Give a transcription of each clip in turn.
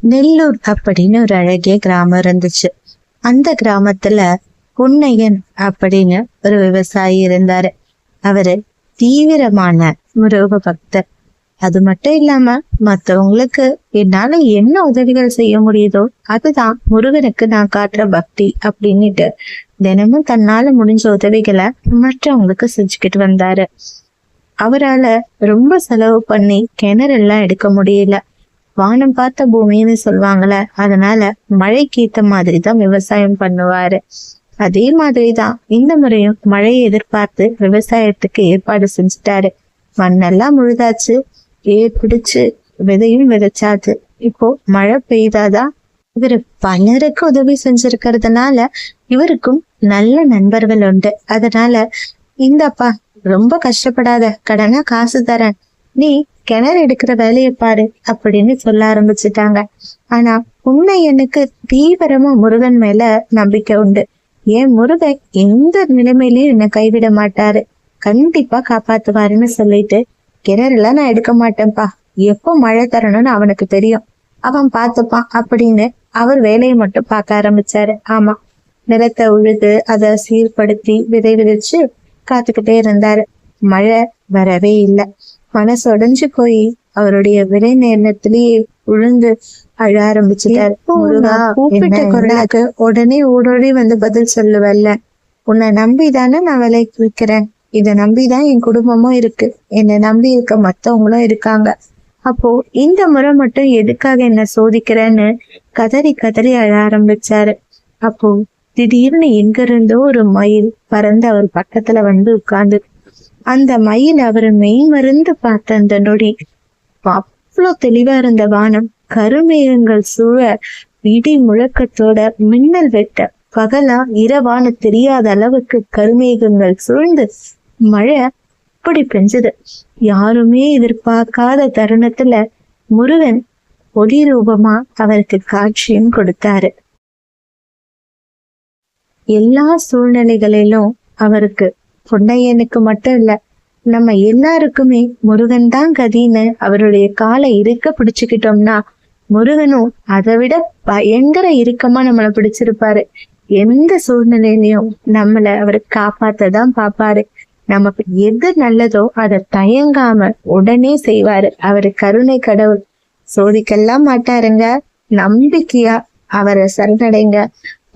நெல்லூர் அப்படின்னு ஒரு அழகிய கிராமம் இருந்துச்சு. அந்த கிராமத்துல பொன்னையன் அப்படின்னு ஒரு விவசாயி இருந்தாரு. அவரு தீவிரமான முருக பக்தர். அது மட்டும் இல்லாம மத்தவங்களுக்கு என்னால என்ன உதவிகள் செய்ய முடியுதோ அதுதான் முருகனுக்கு நான் காட்டுற பக்தி அப்படின்னுட்டு தினமும் தன்னால முடிஞ்ச உதவிகளை மற்றவங்களுக்கு செஞ்சுக்கிட்டு வந்தாரு. அவரால ரொம்ப செலவு பண்ணி கிணறெல்லாம் எடுக்க முடியல. வானம் பார்த்த பூமின்னு சொல்லுவாங்கல்ல, அதனால மழைக்கு ஏத்த மாதிரிதான் விவசாயம் பண்ணுவாரு. அதே மாதிரிதான் இந்த முறையும் மழையை எதிர்பார்த்து விவசாயத்துக்கு ஏற்பாடு செஞ்சுட்டாரு. மண்ணெல்லாம் முழுதாச்சு, ஏர் பிடிச்சு விதையும் விதைச்சாச்சு. இப்போ மழை பெய்தாதான். இவரு பலருக்கு உதவி செஞ்சிருக்கிறதுனால இவருக்கும் நல்ல நண்பர்கள் உண்டு. அதனால இந்தப்பா, ரொம்ப கஷ்டப்படாத, கடனா காசு தரேன், நீ கிணறு எடுக்கிற வேலையை பாரு அப்படின்னு சொல்ல ஆரம்பிச்சுட்டாங்க. ஆனா எனக்கு தீவிரமா முருகன் மேல நம்பிக்கை உண்டு. ஏன் முருகன் எந்த நிலைமையிலயும் என்னை கைவிட மாட்டாரு, கண்டிப்பா காப்பாத்துவாருன்னு சொல்லிட்டு கிணறுல நான் எடுக்க மாட்டேன்ப்பா, எப்போ மழை தரணும்னு அவனுக்கு தெரியும், அவன் பார்த்துப்பான் அப்படின்னு அவர் வேலையை மட்டும் பார்க்க ஆரம்பிச்சாரு. ஆமா, நிலத்தை உழுது அதை சீர்படுத்தி விதை விதைச்சு காத்துக்கிட்டே இருந்தாரு. மழை வரவே இல்லை. மனசு உடைஞ்சு போய் அவருடைய விலை நேரத்திலேயே உழுந்து அழ ஆரம்பிச்சுட்டாரு. கூப்பிட்ட குரலுக்கு உடனே ஓடோடி வந்து பதில் சொல்லுவல்ல, உன்னை நம்பிதானே நான் விலைக்கு விற்கிறேன், இதை நம்பிதான் என் குடும்பமும் இருக்கு, என்னை நம்பி இருக்க மத்தவங்களும் இருக்காங்க, அப்போ இந்த முறை மட்டும் எதுக்காக என்ன சோதிக்கிறேன்னு கதறி கதறி அழ ஆரம்பிச்சாரு. அப்போ திடீர்னு எங்க இருந்தோ ஒரு மயில் பறந்து அவர் பக்கத்துல வந்து உட்கார்ந்து. அந்த மயில் அவரை மெய்மருந்து பார்த்த அந்த நொடி அவ்வளோ தெளிவா இருந்த வானம் கருமேகங்கள் சூழ இடி முழக்கத்தோட மின்னல் வெட்ட பகலா இரவான தெரியாத அளவுக்கு கருமேகங்கள் சூழ்ந்து மழை அப்படி பெஞ்சது. யாருமே எதிர்பார்க்காத தருணத்துல முருகன் ஒளி ரூபமா அவருக்கு காட்சியும் கொடுத்தாரு. எல்லா சூழ்நிலைகளிலும் அவருக்கு, பொன்னையனுக்கு மட்டும் இல்ல, நம்ம எல்லாருக்குமே முருகன் தான் கதின்னு அவருடைய காலை இருக்க பிடிச்சுக்கிட்டோம்னா முருகனும் அதை விட பயங்கர இறுக்கமா நம்மளை பிடிச்சிருப்பாரு. எந்த சூழ்நிலையிலையும் நம்மளை அவரு காப்பாத்ததான் பாப்பாரு. நமக்கு எது நல்லதோ அதை தயங்காம உடனே செய்வாரு. அவரு கருணை கடவுள், சோதிக்கெல்லாம் மாட்டாருங்க. நம்பிக்கையா அவரை சரணடைங்க.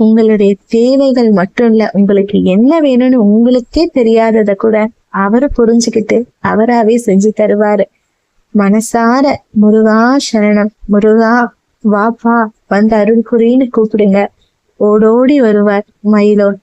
உங்களுடைய தேவைகள் மட்டும் இல்ல, உங்களுக்கு என்ன வேணும்னு உங்களுக்கே தெரியாதத கூட அவரை புரிஞ்சுக்கிட்டு அவராவே செஞ்சு தருவாரு. மனசார முருகா சரணம், முருகா வாப்பா வந்து அருள் புரின்னு கூப்பிடுங்க, ஓடோடி வருவார் மயிலோன்.